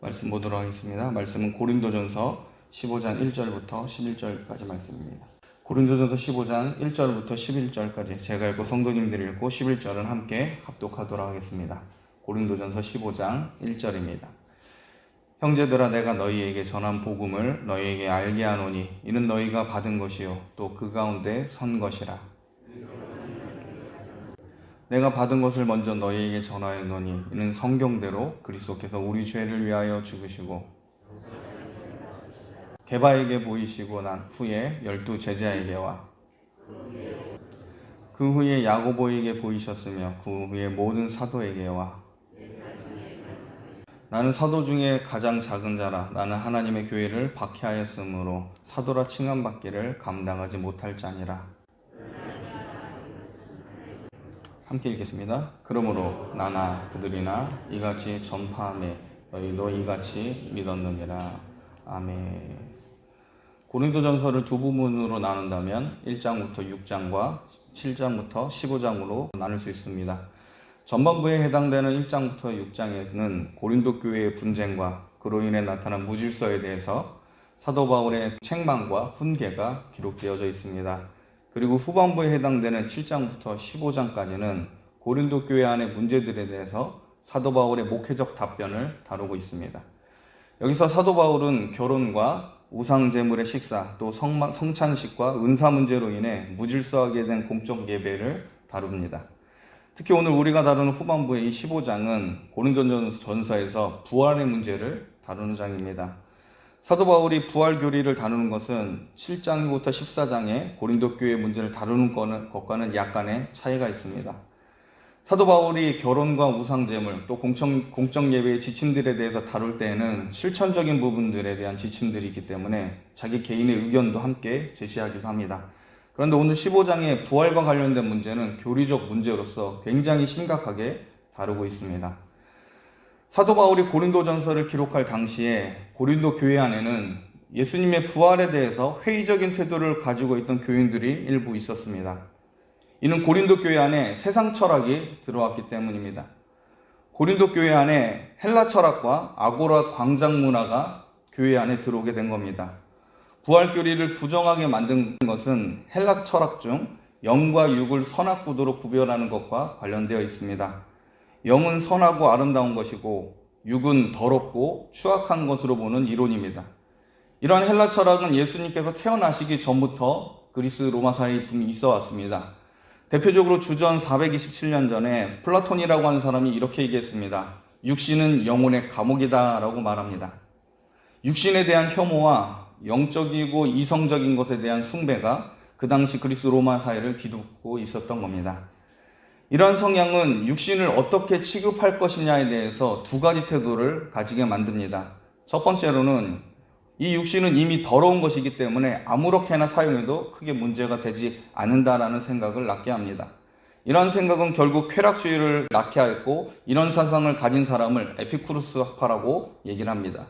말씀 보도록 하겠습니다. 말씀은 고린도전서 15장 1절부터 11절까지 말씀입니다. 고린도전서 15장 1절부터 11절까지 제가 읽고 성도님들이 읽고 11절은 함께 합독하도록 하겠습니다. 고린도전서 15장 1절입니다. 형제들아, 내가 너희에게 전한 복음을 너희에게 알게 하노니 이는 너희가 받은 것이요 또 그 가운데 선 것이라. 내가 받은 것을 먼저 너희에게 전하였노니 이는 성경대로 그리스도께서 우리 죄를 위하여 죽으시고 게바에게 보이시고 난 후에 12 제자에게와 그 후에 야고보에게 보이셨으며 그 후에 모든 사도에게와 나는 사도 중에 가장 작은 자라. 나는 하나님의 교회를 박해하였으므로 사도라 칭함받기를 감당하지 못할 자니라. 함께 읽겠습니다. 그러므로 나나 그들이나 이같이 전파하매 너희도 이같이 믿었느니라. 아멘. 고린도전서를 두 부분으로 나눈다면 1장부터 6장과 7장부터 15장으로 나눌 수 있습니다. 전반부에 해당되는 1장부터 6장에서는 고린도 교회의 분쟁과 그로 인해 나타난 무질서에 대해서 사도 바울의 책망과 훈계가 기록되어져 있습니다. 그리고 후반부에 해당되는 7장부터 15장까지는 고린도 교회 안의 문제들에 대해서 사도 바울의 목회적 답변을 다루고 있습니다. 여기서 사도 바울은 결혼과 우상제물의 식사, 또 성찬식과 은사 문제로 인해 무질서하게 된 공적 예배를 다룹니다. 특히 오늘 우리가 다루는 후반부의 이 15장은 고린도전서에서 부활의 문제를 다루는 장입니다. 사도 바울이 부활 교리를 다루는 것은 7장부터 14장의 고린도 교회의 문제를 다루는 것과는 약간의 차이가 있습니다. 사도 바울이 결혼과 우상제물 또 공적 예배의 지침들에 대해서 다룰 때에는 실천적인 부분들에 대한 지침들이 있기 때문에 자기 개인의 의견도 함께 제시하기도 합니다. 그런데 오늘 15장의 부활과 관련된 문제는 교리적 문제로서 굉장히 심각하게 다루고 있습니다. 사도 바울이 고린도전서를 기록할 당시에 고린도 교회 안에는 예수님의 부활에 대해서 회의적인 태도를 가지고 있던 교인들이 일부 있었습니다. 이는 고린도 교회 안에 세상 철학이 들어왔기 때문입니다. 고린도 교회 안에 헬라 철학과 아고라 광장 문화가 교회 안에 들어오게 된 겁니다. 부활 교리를 부정하게 만든 것은 헬라 철학 중 영과 육을 선악구도로 구별하는 것과 관련되어 있습니다. 영은 선하고 아름다운 것이고 육은 더럽고 추악한 것으로 보는 이론입니다. 이러한 헬라 철학은 예수님께서 태어나시기 전부터 그리스 로마 사이에 분명히 있어 왔습니다. 대표적으로 주전 427년 전에 플라톤이라고 하는 사람이 이렇게 얘기했습니다. 육신은 영혼의 감옥이다 라고 말합니다. 육신에 대한 혐오와 영적이고 이성적인 것에 대한 숭배가 그 당시 그리스 로마 사회를 뒤덮고 있었던 겁니다. 이러한 성향은 육신을 어떻게 취급할 것이냐에 대해서 두 가지 태도를 가지게 만듭니다. 첫 번째로는 이 육신은 이미 더러운 것이기 때문에 아무렇게나 사용해도 크게 문제가 되지 않는다라는 생각을 낳게 합니다. 이러한 생각은 결국 쾌락주의를 낳게 하였고 이런 사상을 가진 사람을 에피쿠루스파라고 얘기를 합니다.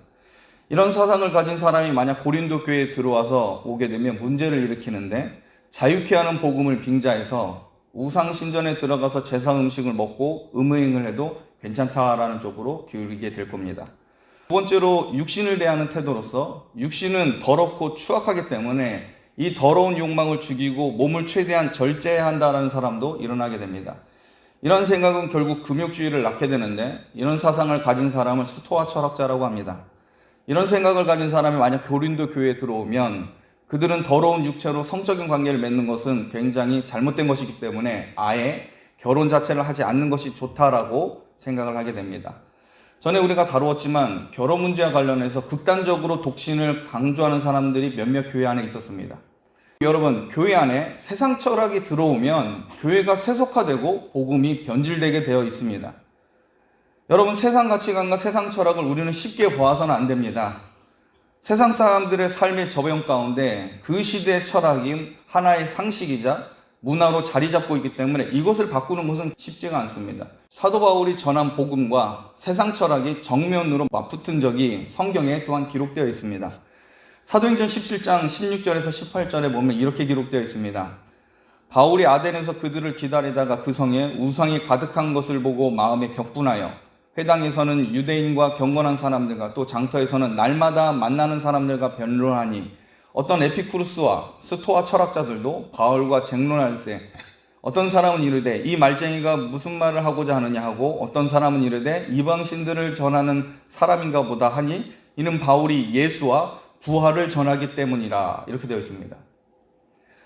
이런 사상을 가진 사람이 만약 고린도 교회에 들어와서 오게 되면 문제를 일으키는데 자유케 하는 복음을 빙자해서 우상신전에 들어가서 제사 음식을 먹고 음행을 해도 괜찮다라는 쪽으로 기울이게 될 겁니다. 두 번째로 육신을 대하는 태도로서 육신은 더럽고 추악하기 때문에 이 더러운 욕망을 죽이고 몸을 최대한 절제해야 한다는 사람도 일어나게 됩니다. 이런 생각은 결국 금욕주의를 낳게 되는데 이런 사상을 가진 사람을 스토아 철학자라고 합니다. 이런 생각을 가진 사람이 만약 고린도 교회에 들어오면 그들은 더러운 육체로 성적인 관계를 맺는 것은 굉장히 잘못된 것이기 때문에 아예 결혼 자체를 하지 않는 것이 좋다라고 생각을 하게 됩니다. 전에 우리가 다루었지만 결혼 문제와 관련해서 극단적으로 독신을 강조하는 사람들이 몇몇 교회 안에 있었습니다. 여러분, 교회 안에 세상 철학이 들어오면 교회가 세속화되고 복음이 변질되게 되어 있습니다. 여러분, 세상 가치관과 세상 철학을 우리는 쉽게 보아서는 안 됩니다. 세상 사람들의 삶의 저변 가운데 그 시대의 철학인 하나의 상식이자 문화로 자리 잡고 있기 때문에 이것을 바꾸는 것은 쉽지가 않습니다. 사도 바울이 전한 복음과 세상 철학이 정면으로 맞붙은 적이 성경에 또한 기록되어 있습니다. 사도행전 17장 16절에서 18절에 보면 이렇게 기록되어 있습니다. 바울이 아덴에서 그들을 기다리다가 그 성에 우상이 가득한 것을 보고 마음에 격분하여 회당에서는 유대인과 경건한 사람들과 또 장터에서는 날마다 만나는 사람들과 변론하니 어떤 에피쿠르스와 스토아 철학자들도 바울과 쟁론할세 어떤 사람은 이르되 이 말쟁이가 무슨 말을 하고자 하느냐 하고 어떤 사람은 이르되 이방신들을 전하는 사람인가 보다 하니 이는 바울이 예수와 부활을 전하기 때문이라 이렇게 되어 있습니다.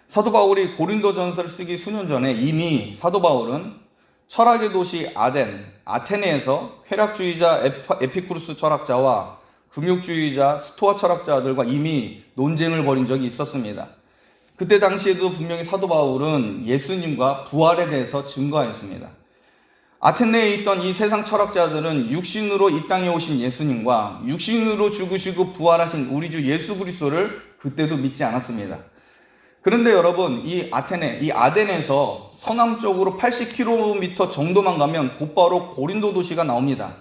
사도 바울이 고린도전서를 쓰기 수년 전에 이미 사도 바울은 철학의 도시 아테네에서 쾌락주의자 에피쿠르스 철학자와 금욕주의자 스토아 철학자들과 이미 논쟁을 벌인 적이 있었습니다. 그때 당시에도 분명히 사도 바울은 예수님과 부활에 대해서 증거했습니다. 아테네에 있던 이 세상 철학자들은 육신으로 이 땅에 오신 예수님과 육신으로 죽으시고 부활하신 우리 주 예수 그리스도를 그때도 믿지 않았습니다. 그런데 여러분, 이 아덴에서 서남쪽으로 80km 정도만 가면 곧바로 고린도 도시가 나옵니다.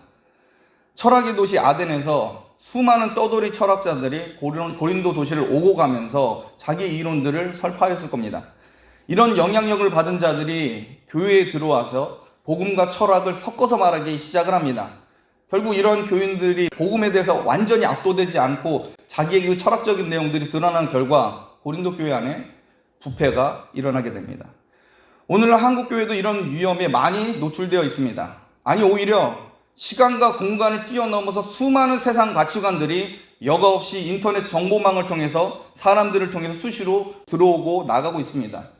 철학의 도시 아덴에서 수많은 떠돌이 철학자들이 고린도 도시를 오고 가면서 자기 이론들을 설파했을 겁니다. 이런 영향력을 받은 자들이 교회에 들어와서 복음과 철학을 섞어서 말하기 시작을 합니다. 결국 이런 교인들이 복음에 대해서 완전히 압도되지 않고 자기의 그 철학적인 내용들이 드러난 결과 고린도 교회 안에 부패가 일어나게 됩니다. 오늘날 한국 교회도 이런 위험에 많이 노출되어 있습니다. 아니 오히려 시간과 공간을 뛰어넘어서 수많은 세상 가치관들이 여과 없이 인터넷 정보망을 통해서 사람들을 통해서 수시로 들어오고 나가고 있습니다.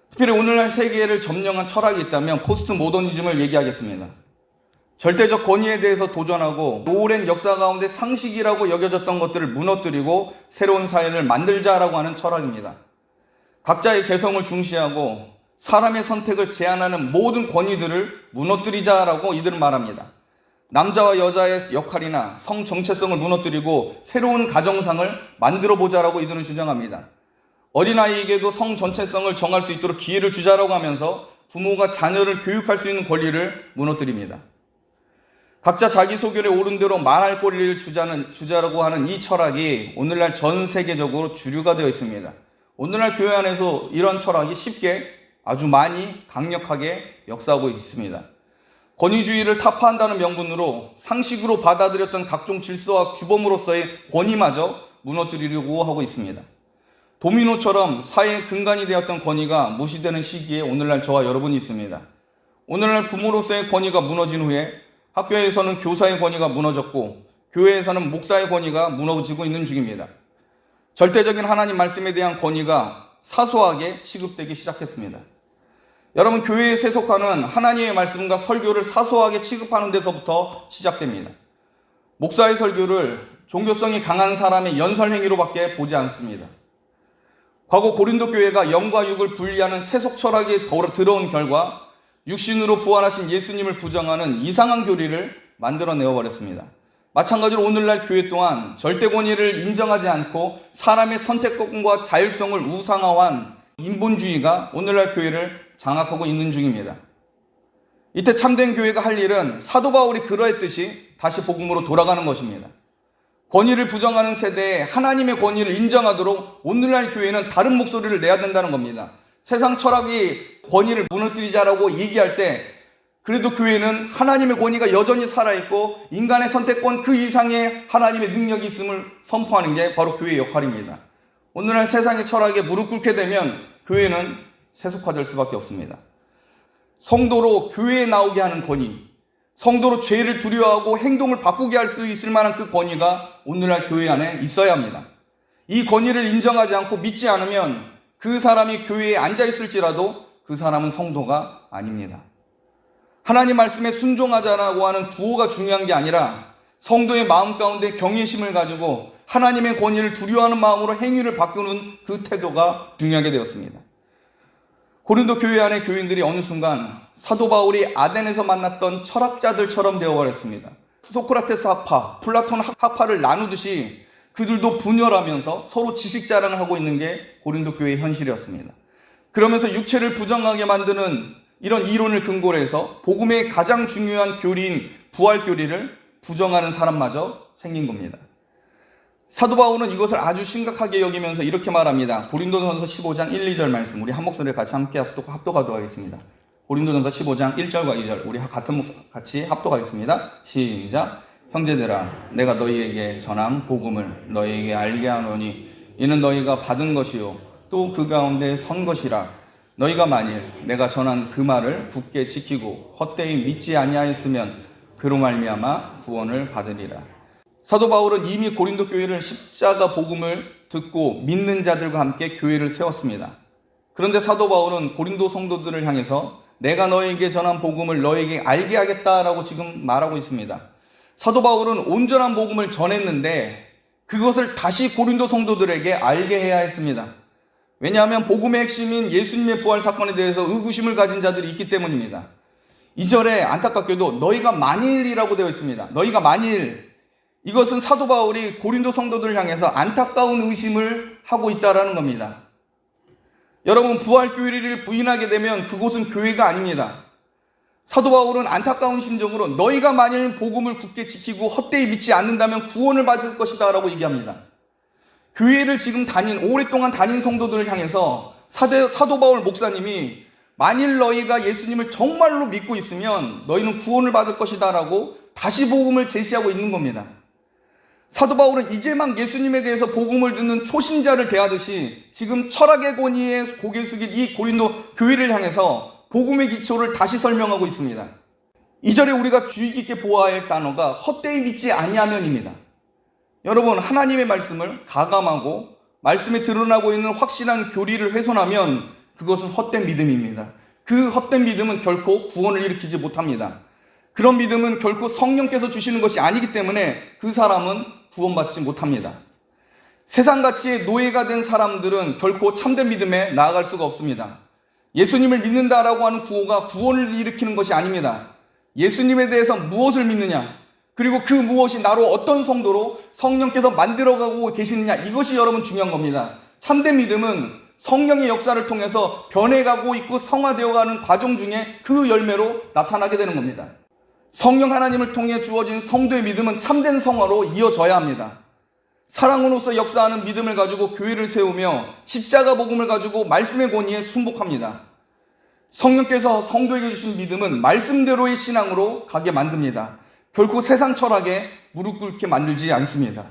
특별히 오늘날 세계를 점령한 철학이 있다면 포스트 모더니즘을 얘기하겠습니다. 절대적 권위에 대해서 도전하고 오랜 역사 가운데 상식이라고 여겨졌던 것들을 무너뜨리고 새로운 사회를 만들자라고 하는 철학입니다. 각자의 개성을 중시하고 사람의 선택을 제한하는 모든 권위들을 무너뜨리자라고 이들은 말합니다. 남자와 여자의 역할이나 성 정체성을 무너뜨리고 새로운 가정상을 만들어보자라고 이들은 주장합니다. 어린아이에게도 성 전체성을 정할 수 있도록 기회를 주자라고 하면서 부모가 자녀를 교육할 수 있는 권리를 무너뜨립니다. 각자 자기 소견에 옳은 대로 말할 권리를 주자라고 하는 이 철학이 오늘날 전 세계적으로 주류가 되어 있습니다. 오늘날 교회 안에서 이런 철학이 쉽게 아주 많이 강력하게 역사하고 있습니다. 권위주의를 타파한다는 명분으로 상식으로 받아들였던 각종 질서와 규범으로서의 권위마저 무너뜨리려고 하고 있습니다. 도미노처럼 사회의 근간이 되었던 권위가 무시되는 시기에 오늘날 저와 여러분이 있습니다. 오늘날 부모로서의 권위가 무너진 후에 학교에서는 교사의 권위가 무너졌고 교회에서는 목사의 권위가 무너지고 있는 중입니다. 절대적인 하나님 말씀에 대한 권위가 사소하게 취급되기 시작했습니다. 여러분, 교회에 세속하는 하나님의 말씀과 설교를 사소하게 취급하는 데서부터 시작됩니다. 목사의 설교를 종교성이 강한 사람의 연설행위로밖에 보지 않습니다. 과거 고린도 교회가 영과 육을 분리하는 세속 철학이 들어온 결과 육신으로 부활하신 예수님을 부정하는 이상한 교리를 만들어내어 버렸습니다. 마찬가지로 오늘날 교회 또한 절대 권위를 인정하지 않고 사람의 선택권과 자율성을 우상화한 인본주의가 오늘날 교회를 장악하고 있는 중입니다. 이때 참된 교회가 할 일은 사도 바울이 그러했듯이 다시 복음으로 돌아가는 것입니다. 권위를 부정하는 세대에 하나님의 권위를 인정하도록 오늘날 교회는 다른 목소리를 내야 된다는 겁니다. 세상 철학이 권위를 무너뜨리자라고 얘기할 때 그래도 교회는 하나님의 권위가 여전히 살아있고 인간의 선택권 그 이상의 하나님의 능력이 있음을 선포하는 게 바로 교회의 역할입니다. 오늘날 세상의 철학에 무릎 꿇게 되면 교회는 세속화될 수밖에 없습니다. 성도로 교회에 나오게 하는 권위, 성도로 죄를 두려워하고 행동을 바꾸게 할 수 있을 만한 그 권위가 오늘날 교회 안에 있어야 합니다. 이 권위를 인정하지 않고 믿지 않으면 그 사람이 교회에 앉아있을지라도 그 사람은 성도가 아닙니다. 하나님 말씀에 순종하자라고 하는 구호가 중요한 게 아니라 성도의 마음 가운데 경외심을 가지고 하나님의 권위를 두려워하는 마음으로 행위를 바꾸는 그 태도가 중요하게 되었습니다. 고린도 교회 안의 교인들이 어느 순간 사도 바울이 아덴에서 만났던 철학자들처럼 되어버렸습니다. 소크라테스 학파, 플라톤 학파를 나누듯이 그들도 분열하면서 서로 지식 자랑을 하고 있는 게 고린도 교회의 현실이었습니다. 그러면서 육체를 부정하게 만드는 이런 이론을 근거로 해서 복음의 가장 중요한 교리인 부활 교리를 부정하는 사람마저 생긴 겁니다. 사도 바울은 이것을 아주 심각하게 여기면서 이렇게 말합니다. 고린도전서 15장 1, 2절 말씀 우리 한 목소리에 같이 함께 합독하도록 하겠습니다. 고린도전서 15장 1절과 2절 우리 같이 합독하겠습니다. 시작. 형제들아 내가 너희에게 전한 복음을 너희에게 알게 하노니 이는 너희가 받은 것이요 또 그 가운데 선 것이라. 너희가 만일 내가 전한 그 말을 굳게 지키고 헛되이 믿지 아니하였으면 그로 말미암아 구원을 받으리라. 사도 바울은 이미 고린도 교회를 십자가 복음을 듣고 믿는 자들과 함께 교회를 세웠습니다. 그런데 사도 바울은 고린도 성도들을 향해서 내가 너에게 전한 복음을 너에게 알게 하겠다라고 지금 말하고 있습니다. 사도 바울은 온전한 복음을 전했는데 그것을 다시 고린도 성도들에게 알게 해야 했습니다. 왜냐하면 복음의 핵심인 예수님의 부활 사건에 대해서 의구심을 가진 자들이 있기 때문입니다. 2절에 안타깝게도 너희가 만일이라고 되어 있습니다. 너희가 만일, 이것은 사도 바울이 고린도 성도들을 향해서 안타까운 의심을 하고 있다는 겁니다. 여러분, 부활 교리를 부인하게 되면 그곳은 교회가 아닙니다. 사도 바울은 안타까운 심정으로 너희가 만일 복음을 굳게 지키고 헛되이 믿지 않는다면 구원을 받을 것이다 라고 얘기합니다. 교회를 지금 오랫동안 다닌 성도들을 향해서 사도 바울 목사님이 만일 너희가 예수님을 정말로 믿고 있으면 너희는 구원을 받을 것이다 라고 다시 복음을 제시하고 있는 겁니다. 사도 바울은 이제 막 예수님에 대해서 복음을 듣는 초신자를 대하듯이 지금 철학의 권위에 고개 숙인 이 고린도 교회를 향해서 복음의 기초를 다시 설명하고 있습니다. 2절에 우리가 주의 깊게 보아야 할 단어가 헛되이 믿지 아니하면입니다. 여러분, 하나님의 말씀을 가감하고 말씀에 드러나고 있는 확실한 교리를 훼손하면 그것은 헛된 믿음입니다. 그 헛된 믿음은 결코 구원을 일으키지 못합니다. 그런 믿음은 결코 성령께서 주시는 것이 아니기 때문에 그 사람은 구원받지 못합니다. 세상 가치의 노예가 된 사람들은 결코 참된 믿음에 나아갈 수가 없습니다. 예수님을 믿는다라고 하는 구호가 구원을 일으키는 것이 아닙니다. 예수님에 대해서 무엇을 믿느냐, 그리고 그 무엇이 나로 어떤 성도로 성령께서 만들어가고 계시느냐, 이것이 여러분 중요한 겁니다. 참된 믿음은 성령의 역사를 통해서 변해가고 있고 성화되어가는 과정 중에 그 열매로 나타나게 되는 겁니다. 성령 하나님을 통해 주어진 성도의 믿음은 참된 성화로 이어져야 합니다. 사랑으로서 역사하는 믿음을 가지고 교회를 세우며 십자가 복음을 가지고 말씀의 권위에 순복합니다. 성령께서 성도에게 주신 믿음은 말씀대로의 신앙으로 가게 만듭니다. 결코 세상 철학에 무릎 꿇게 만들지 않습니다.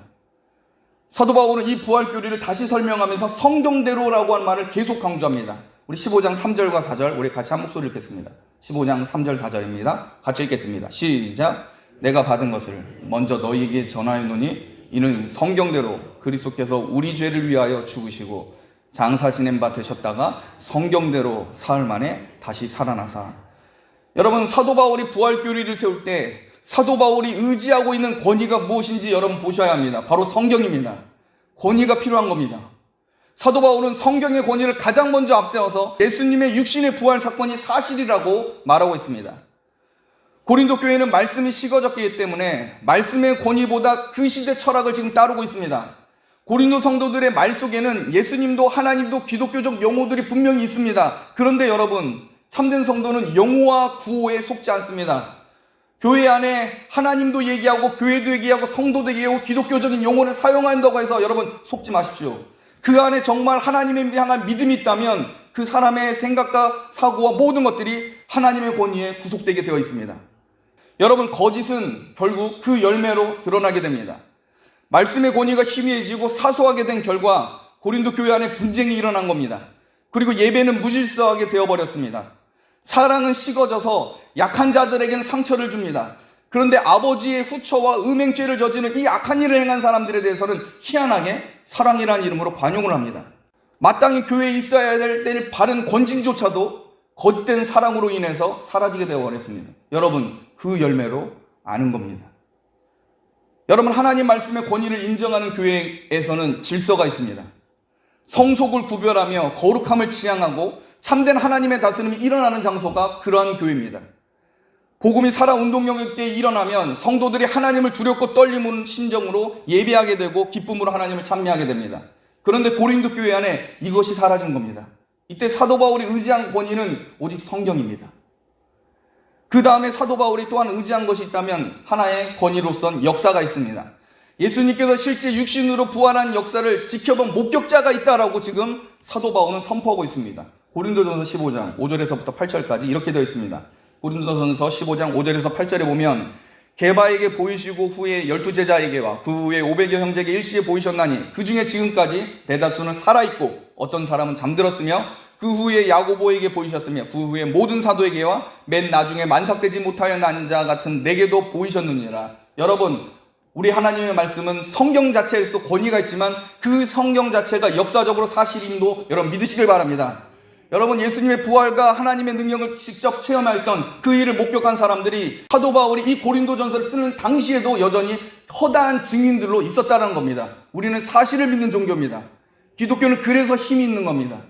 사도 바울은 이 부활 교리를 다시 설명하면서 성경대로라고 하는 말을 계속 강조합니다. 우리 15장 3절과 4절 우리 같이 한 목소리 읽겠습니다. 15장 3절 4절입니다. 같이 읽겠습니다. 시작. 내가 받은 것을 먼저 너희에게 전하였노니 이는 성경대로 그리스도께서 우리 죄를 위하여 죽으시고 장사 지낸 바 되셨다가 성경대로 사흘 만에 다시 살아나사. 여러분, 사도 바울이 부활 교리를 세울 때 사도 바울이 의지하고 있는 권위가 무엇인지 여러분 보셔야 합니다. 바로 성경입니다. 권위가 필요한 겁니다. 사도 바울은 성경의 권위를 가장 먼저 앞세워서 예수님의 육신의 부활 사건이 사실이라고 말하고 있습니다. 고린도 교회는 말씀이 식어졌기 때문에 말씀의 권위보다 그 시대 철학을 지금 따르고 있습니다. 고린도 성도들의 말 속에는 예수님도 하나님도 기독교적 용어들이 분명히 있습니다. 그런데 여러분, 참된 성도는 용어와 구호에 속지 않습니다. 교회 안에 하나님도 얘기하고 교회도 얘기하고 성도도 얘기하고 기독교적인 용어를 사용한다고 해서 여러분 속지 마십시오. 그 안에 정말 하나님을 향한 믿음이 있다면 그 사람의 생각과 사고와 모든 것들이 하나님의 권위에 구속되게 되어 있습니다. 여러분, 거짓은 결국 그 열매로 드러나게 됩니다. 말씀의 권위가 희미해지고 사소하게 된 결과 고린도 교회 안에 분쟁이 일어난 겁니다. 그리고 예배는 무질서하게 되어버렸습니다. 사랑은 식어져서 약한 자들에게는 상처를 줍니다. 그런데 아버지의 후처와 음행죄를 저지르는 이 악한 일을 행한 사람들에 대해서는 희한하게 사랑이라는 이름으로 관용을 합니다. 마땅히 교회에 있어야 될 바른 권징조차도 거짓된 사랑으로 인해서 사라지게 되어버렸습니다. 여러분, 그 열매로 아는 겁니다. 여러분, 하나님 말씀의 권위를 인정하는 교회에서는 질서가 있습니다. 성속을 구별하며 거룩함을 지향하고 참된 하나님의 다스림이 일어나는 장소가 그러한 교회입니다. 복음이 살아 운동력 있게 일어나면 성도들이 하나님을 두렵고 떨리는 심정으로 예배하게 되고 기쁨으로 하나님을 찬미하게 됩니다. 그런데 고린도 교회 안에 이것이 사라진 겁니다. 이때 사도 바울이 의지한 권위는 오직 성경입니다. 그 다음에 사도 바울이 또한 의지한 것이 있다면 하나의 권위로선 역사가 있습니다. 예수님께서 실제 육신으로 부활한 역사를 지켜본 목격자가 있다라고 지금 사도 바울은 선포하고 있습니다. 고린도전서 15장 5절에서부터 8절까지 이렇게 되어 있습니다. 고린도전서 15장 5절에서 8절에 보면 게바에게 보이시고 후에 12제자에게와 그 후에 500여 형제에게 일시에 보이셨나니 그 중에 지금까지 대다수는 살아있고 어떤 사람은 잠들었으며 그 후에 야고보에게 보이셨으며 그 후에 모든 사도에게와 맨 나중에 만삭되지 못하여 난 자 같은 내게도 보이셨느니라. 여러분, 우리 하나님의 말씀은 성경 자체에서 권위가 있지만 그 성경 자체가 역사적으로 사실임도 여러분 믿으시길 바랍니다. 여러분, 예수님의 부활과 하나님의 능력을 직접 체험하였던 그 일을 목격한 사람들이 사도 바울이 이 고린도전서를 쓰는 당시에도 여전히 허다한 증인들로 있었다는 겁니다. 우리는 사실을 믿는 종교입니다. 기독교는 그래서 힘이 있는 겁니다.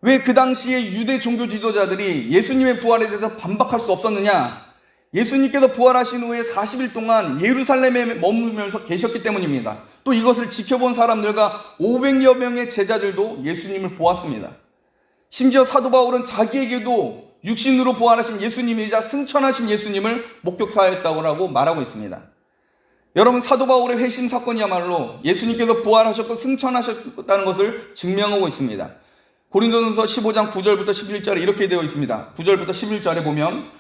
왜 그 당시에 유대 종교 지도자들이 예수님의 부활에 대해서 반박할 수 없었느냐? 예수님께서 부활하신 후에 40일 동안 예루살렘에 머물면서 계셨기 때문입니다. 또 이것을 지켜본 사람들과 500여 명의 제자들도 예수님을 보았습니다. 심지어 사도 바울은 자기에게도 육신으로 부활하신 예수님이자 승천하신 예수님을 목격하였다고 말하고 있습니다. 여러분, 사도 바울의 회심 사건이야말로 예수님께서 부활하셨고 승천하셨다는 것을 증명하고 있습니다. 고린도전서 15장 9절부터 11절에 이렇게 되어 있습니다. 9절부터 11절에 보면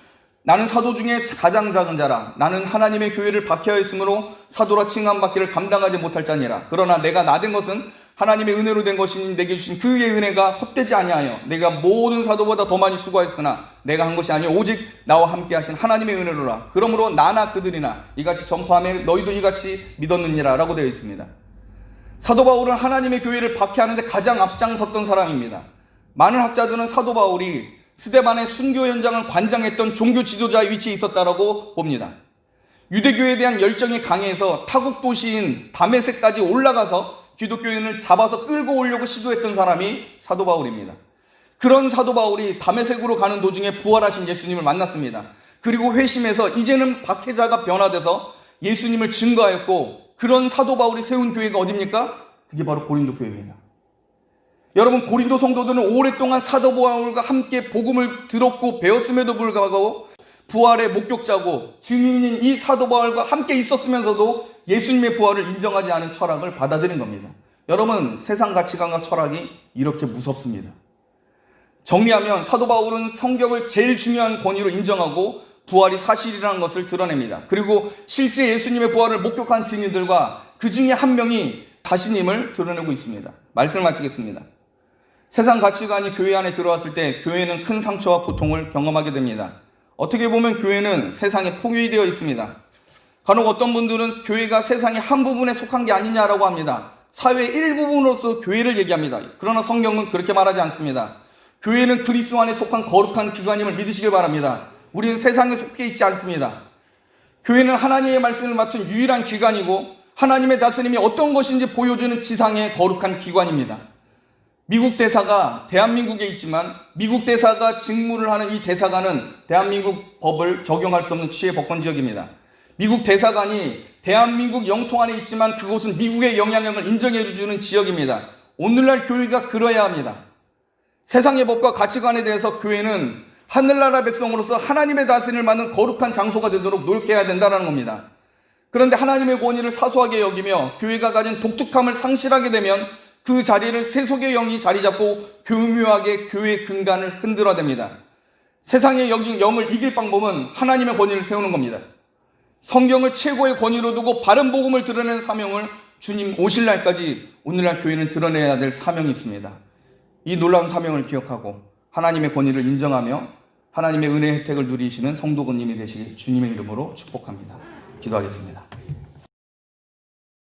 나는 사도 중에 가장 작은 자라. 나는 하나님의 교회를 박해하였으므로 사도라 칭함받기를 감당하지 못할 자니라. 그러나 내가 나된 것은 하나님의 은혜로 된 것이니 내게 주신 그의 은혜가 헛되지 아니하여 내가 모든 사도보다 더 많이 수고하였으나 내가 한 것이 아니오 오직 나와 함께 하신 하나님의 은혜로라. 그러므로 나나 그들이나 이같이 전파하며 너희도 이같이 믿었느니라 라고 되어 있습니다. 사도 바울은 하나님의 교회를 박해하는데 가장 앞장섰던 사람입니다. 많은 학자들은 사도 바울이 스데반의 순교 현장을 관장했던 종교 지도자의 위치에 있었다라고 봅니다. 유대교에 대한 열정이 강해서 타국 도시인 다메섹까지 올라가서 기독교인을 잡아서 끌고 오려고 시도했던 사람이 사도 바울입니다. 그런 사도 바울이 다메섹으로 가는 도중에 부활하신 예수님을 만났습니다. 그리고 회심해서 이제는 박해자가 변화돼서 예수님을 증거하였고, 그런 사도 바울이 세운 교회가 어디입니까? 그게 바로 고린도 교회입니다. 여러분, 고린도 성도들은 오랫동안 사도 바울과 함께 복음을 들었고 배웠음에도 불구하고 부활의 목격자고 증인인 이 사도 바울과 함께 있었으면서도 예수님의 부활을 인정하지 않은 철학을 받아들인 겁니다. 여러분, 세상 가치관과 철학이 이렇게 무섭습니다. 정리하면 사도 바울은 성경을 제일 중요한 권위로 인정하고 부활이 사실이라는 것을 드러냅니다. 그리고 실제 예수님의 부활을 목격한 증인들과 그 중에 한 명이 자신임을 드러내고 있습니다. 말씀을 마치겠습니다. 세상 가치관이 교회 안에 들어왔을 때 교회는 큰 상처와 고통을 경험하게 됩니다. 어떻게 보면 교회는 세상에 포위되어 있습니다. 간혹 어떤 분들은 교회가 세상의 한 부분에 속한 게 아니냐라고 합니다. 사회의 일부분으로서 교회를 얘기합니다. 그러나 성경은 그렇게 말하지 않습니다. 교회는 그리스도 안에 속한 거룩한 기관임을 믿으시길 바랍니다. 우리는 세상에 속해 있지 않습니다. 교회는 하나님의 말씀을 맡은 유일한 기관이고 하나님의 다스림이 어떤 것인지 보여주는 지상의 거룩한 기관입니다. 미국 대사가 대한민국에 있지만 미국 대사가 직무를 하는 이 대사관은 대한민국 법을 적용할 수 없는 취해법권 지역입니다. 미국 대사관이 대한민국 영토 안에 있지만 그곳은 미국의 영향력을 인정해주는 지역입니다. 오늘날 교회가 그러해야 합니다. 세상의 법과 가치관에 대해서 교회는 하늘나라 백성으로서 하나님의 다스림을 받는 거룩한 장소가 되도록 노력해야 된다는 겁니다. 그런데 하나님의 권위를 사소하게 여기며 교회가 가진 독특함을 상실하게 되면 그 자리를 세속의 영이 자리 잡고 교묘하게 교회의 근간을 흔들어댑니다. 세상의 영을 이길 방법은 하나님의 권위를 세우는 겁니다. 성경을 최고의 권위로 두고 바른 복음을 드러내는 사명을 주님 오실 날까지 오늘날 교회는 드러내야 될 사명이 있습니다. 이 놀라운 사명을 기억하고 하나님의 권위를 인정하며 하나님의 은혜의 혜택을 누리시는 성도님이 되시길 주님의 이름으로 축복합니다. 기도하겠습니다.